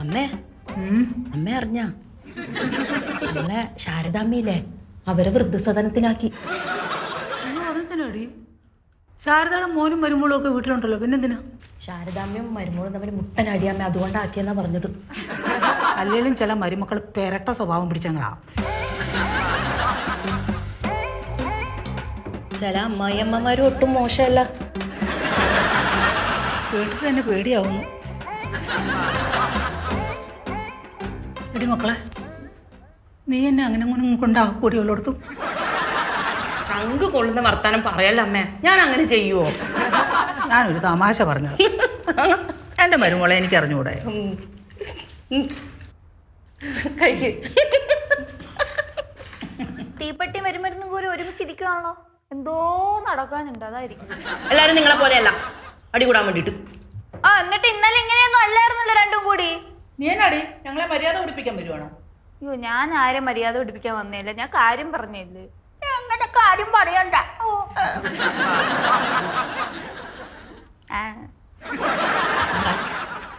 അമ്മേ അമ്മ അറിഞ്ഞ നമ്മളെ ശാരദാമ്മയില്ലേ അവരെ വൃദ്ധസദനത്തിലാക്കി. അതെന്തിനാടി? ശാരദയുടെ മോനും മരുമോളും ഒക്കെ വീട്ടിലുണ്ടല്ലോ, പിന്നെന്തിനാ? ശാരദാമ്മയും മരുമോളും തമ്മിൽ മുട്ടനടിയാമ്മ അതുകൊണ്ടാക്കിയെന്നാ പറഞ്ഞത്. അല്ലെങ്കിലും ചില മരുമക്കൾ പെരട്ട സ്വഭാവം പിടിച്ചങ്ങളാ. ചില അമ്മായിയമ്മമാരും ഒട്ടും മോശമല്ല. കേട്ടിട്ട് തന്നെ പേടിയാവുന്നു. എടി മക്കളെ, നീ എന്നെ അങ്ങനെ കൊണ്ടാക്കൂടിയുള്ളടത്തു. ചങ്ക് കൊള്ളുന്ന വർത്താനം പറയല്ല അമ്മേ, ഞാൻ അങ്ങനെ ചെയ്യുവോ? ഞാനൊരു തമാശ പറഞ്ഞത്. എൻ്റെ മരുമോളെ എനിക്ക് അറിഞ്ഞുകൂടെ? തീപ്പെട്ടി മരുമരുന്നും കൂടി ഒരുമിച്ചിരിക്കുകയാണല്ലോ, എന്തോ നടക്കാനുണ്ട്, അതായിരിക്കും. എല്ലാരും നിങ്ങളെ പോലെയല്ല അടികൂടാൻ വേണ്ടിട്ട്. ആ എന്നിട്ട് ഇന്നലെ ഇങ്ങനെയൊന്നും അല്ലായിരുന്നല്ലോ രണ്ടും കൂടി. നീ എന്നാടി ഞങ്ങളെ മര്യാദ പഠിപ്പിക്കാൻ വരുവാണോ? അയ്യോ, ഞാൻ ആരും മര്യാദ പഠിപ്പിക്കാൻ വന്നില്ല, ഞാൻ കാര്യം പറഞ്ഞില്ലേ. അങ്ങനെ കാര്യം പറയണ്ട.